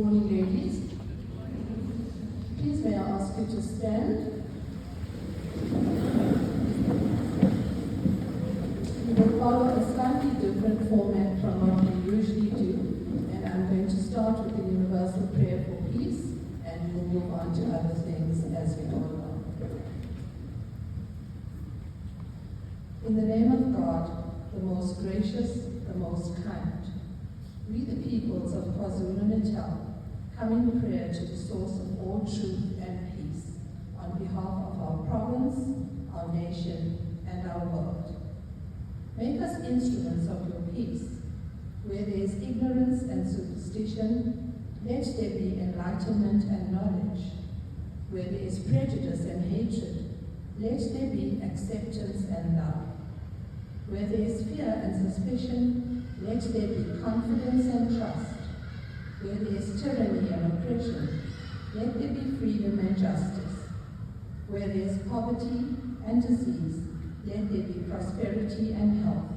morning, ladies. Please may I ask you to stand. We will follow a slightly different format from what we usually do, and I'm going to start with the universal prayer for peace, and we'll move on to other things as we go along. In the name of God, the most gracious, the most kind, we the peoples of KwaZulu-Natal come in prayer to the source of all truth and peace on behalf of our province, our nation, and our world. Make us instruments of your peace. Where there is ignorance and superstition, let there be enlightenment and knowledge. Where there is prejudice and hatred, let there be acceptance and love. Where there is fear and suspicion, let there be confidence and trust. Where there is tyranny and oppression, let there be freedom and justice. Where there is poverty and disease, let there be prosperity and health.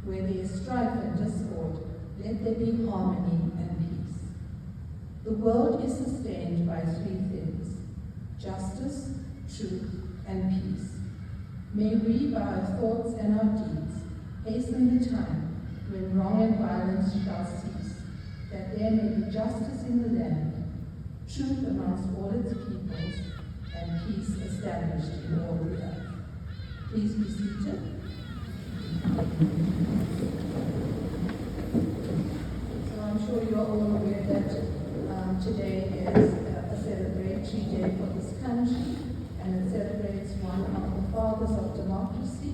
Where there is strife and discord, let there be harmony and peace. The world is sustained by three things: justice, truth, and peace. May we, by our thoughts and our deeds, hasten the time when wrong and violence shall cease, that there may be justice in the land, truth amongst all its peoples, and peace established in all the earth. Please be seated. So I'm sure you're all aware that today is a celebratory day for this country, and it celebrates one of the fathers of democracy,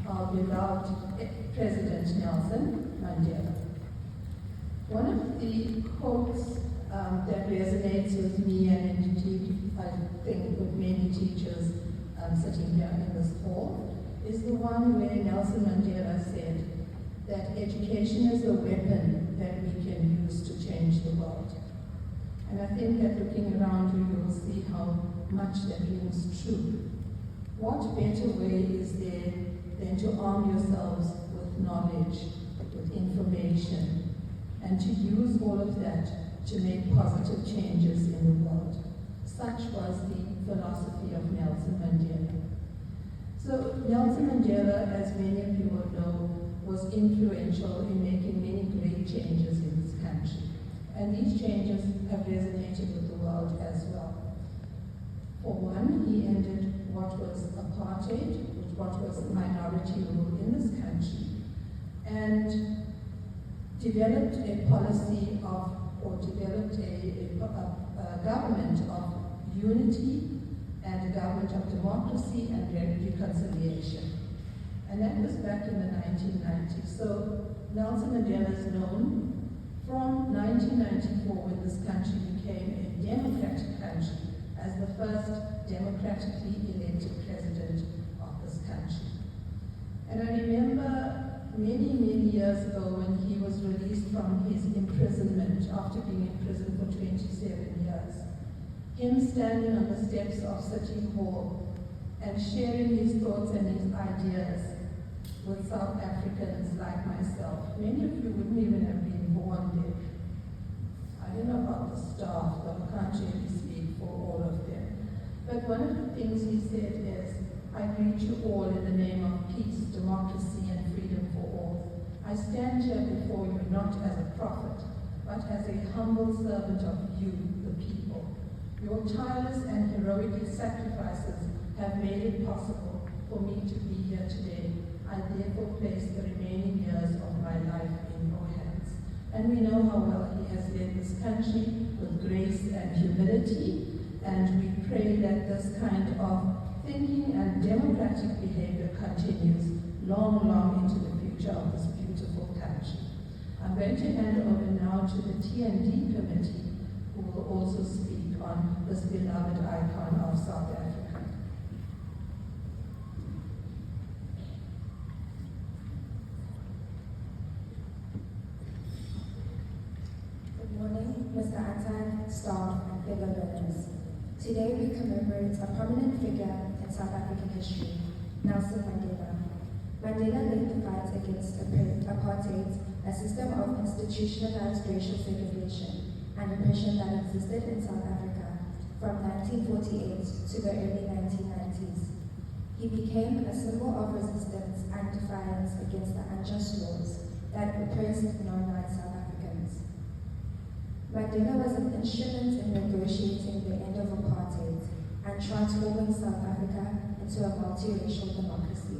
our beloved President Nelson Mandela. One of the quotes that resonates with me, and indeed I think with many teachers sitting here in this hall, is the one where Nelson Mandela said that education is the weapon that we can use to change the world. And I think that looking around you, you will see how much that rings true. What better way is there than to arm yourselves with knowledge, with information, and to use all of that to make positive changes in the world? Such was the philosophy of Nelson Mandela. So Nelson Mandela, as many of you will know, was influential in making many great changes in this country. And these changes have resonated with the world as well. For one, he ended what was apartheid, what was minority rule in this country, and developed a policy of, or developed a government of unity and a government of democracy and reconciliation. And that was back in the 1990s. So Nelson Mandela is known from 1994, when this country became a democratic country, as the first democratically elected president of this country. And I remember many, many years ago when he was released from his imprisonment after being in prison for 27 years, him standing on the steps of City Hall and sharing his thoughts and his ideas with South Africans like myself. Many of you wouldn't even have been born there. I don't know about the staff, though I can't really speak for all of them. But one of the things he said is, I greet you all in the name of peace, democracy, and freedom for all. I stand here before you not as a prophet, but as a humble servant of you, the people. Your tireless and heroic sacrifices have made it possible for me to be here today. I therefore place the remaining years of my life in your hands. And we know how well he has led this country with grace and humility, and we pray that this kind of thinking and democratic behavior continues long, long into the future of this beautiful country. I'm going to hand over now to the T&D committee, who will also speak on this beloved icon of South Africa. Good morning, Mr. Anton, staff, and fellow learners. Today we commemorate a prominent figure in South African history, Nelson Mandela. Mandela led the fight against apartheid a system of institutionalized racial segregation and oppression that existed in South Africa from 1948 to the early 1990s. He became a symbol of resistance and defiance against the unjust laws that oppressed non-white South Africans. Mandela was an instrument in negotiating the end of apartheid and transforming South Africa into a multiracial democracy.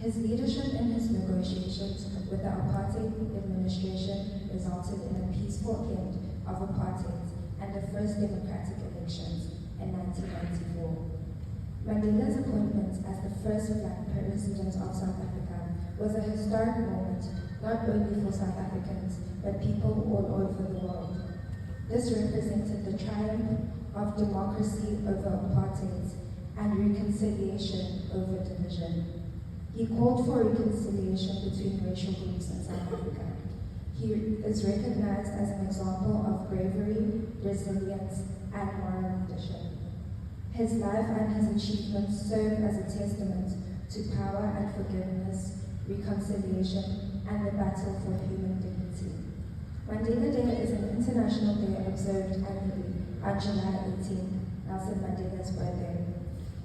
His leadership in his negotiations with the apartheid administration resulted in a peaceful end of apartheid and the first democratic elections in 1994. Mandela's appointment as the first Black president of South Africa was a historic moment not only for South Africans, but people all over the world. This represented the triumph of democracy over apartheid and reconciliation over division. He called for reconciliation between racial groups in South Africa. He is recognized as an example of bravery, resilience, and moral leadership. His life and his achievements serve as a testament to power and forgiveness, reconciliation, and the battle for human dignity. Mandela Day is an international day observed annually on July 18, Nelson Mandela's birthday.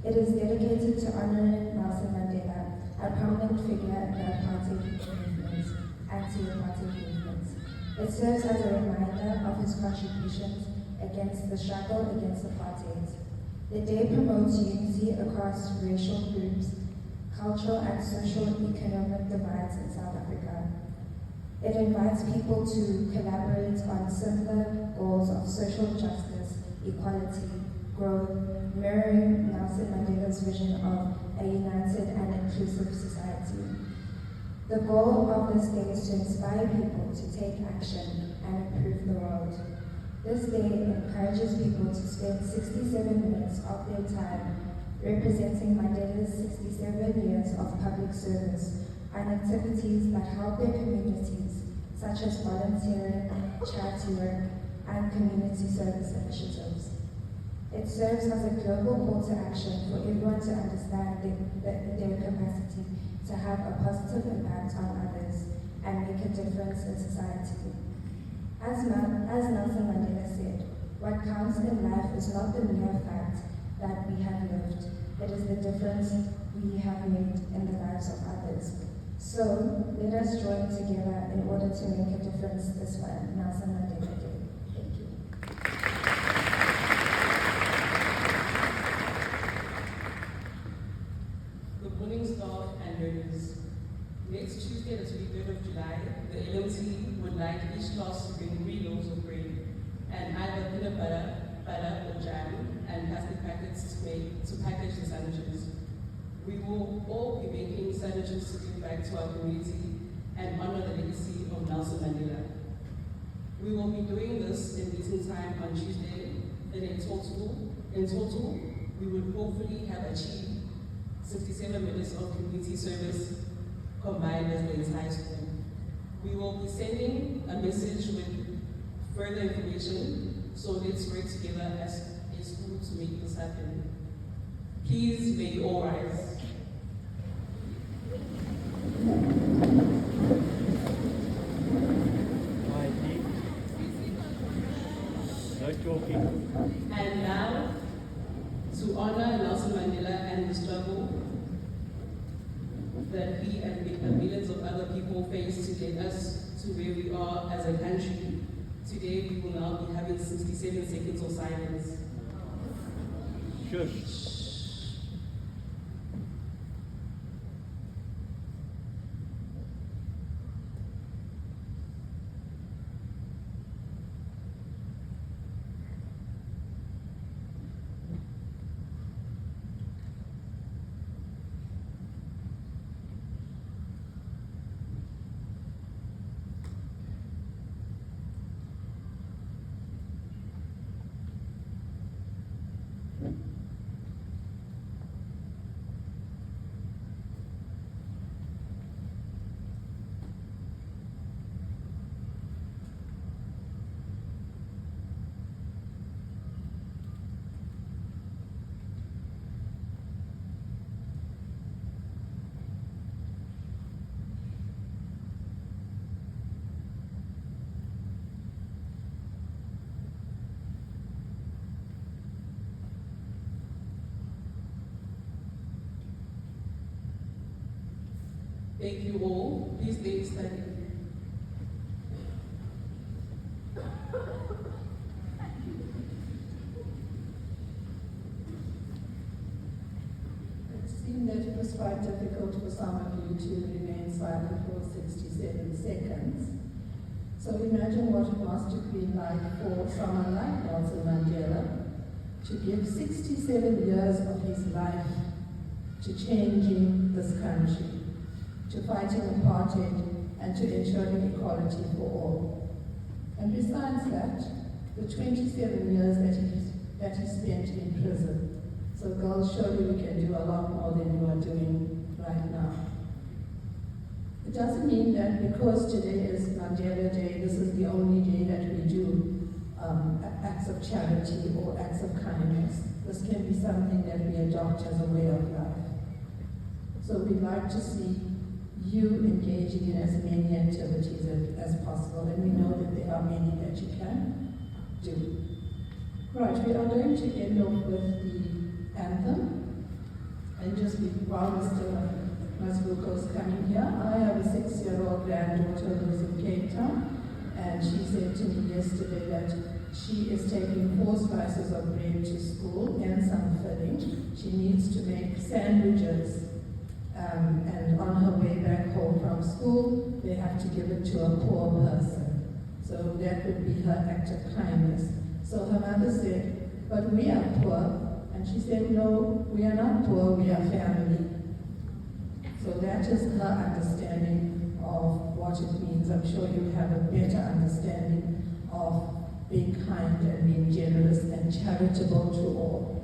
It is dedicated to honoring Nelson Mandela, a prominent figure in the apartheid movement, anti-apartheid movement. It serves as a reminder of his contributions against the struggle against apartheid. The day promotes unity across racial groups, cultural and social economic divides in South Africa. It invites people to collaborate on similar goals of social justice, equality, growth, mirroring Nelson Mandela's vision of a united and inclusive society. The goal of this day is to inspire people to take action and improve the world. This day encourages people to spend 67 minutes of their time representing Mandela's 67 years of public service on activities that help their communities, such as volunteering, charity work, and community service initiatives. It serves as a global call to action for everyone to understand their capacity to have a positive impact on others and make a difference in society. As Nelson Mandela said, what counts in life is not the mere fact that we have lived, it is the difference we have made in the lives of others. So, let us join together in order to make a difference this Nelson Mandela Day. Thank you. Good morning, staff and learners. Next Tuesday, the 23rd of July, the LMC would like each class to bring 3 loaves of bread and either peanut butter, or jam, and plastic packets to package the sandwiches. We will all be making sandwiches to give back to our community and honor the legacy of Nelson Mandela. We will be doing this in meeting time on Tuesday, and in total, we would hopefully have achieved 67 minutes of community service combined as the entire school. We will be sending a message with further information, so let's work together as a school to make this happen. Please, may you all rise. No talking. And now, to honor Nelson Mandela and the struggle that he and millions of other people faced to get us to where we are as a country, today we will now be having 67 seconds of silence. Shush. Thank you all. Please stay standing. It seemed that it was quite difficult for some of you to remain silent for 67 seconds. So imagine what it must have been like for someone like Nelson Mandela to give 67 years of his life to changing this country, to fighting apartheid and to ensuring equality for all. And besides that, the 27 years that he spent in prison. So girls, surely we can do a lot more than you are doing right now. It doesn't mean that because today is Mandela Day, this is the only day that we do acts of charity or acts of kindness. This can be something that we adopt as a way of life. So we'd like to see you engaging in as many activities as possible, and we know that there are many that you can do. Right, we are going to end off with the anthem, and just while Mr. Masbuko's coming here, I have a 6-year-old granddaughter who lives in Cape Town, and she said to me yesterday that she is taking 4 slices of bread to school and some filling. She needs to make sandwiches, and on her way back home from school, they have to give it to a poor person. So that would be her act of kindness. So her mother said, but we are poor. And she said, no, we are not poor, we are family. So that is her understanding of what it means. I'm sure you have a better understanding of being kind and being generous and charitable to all.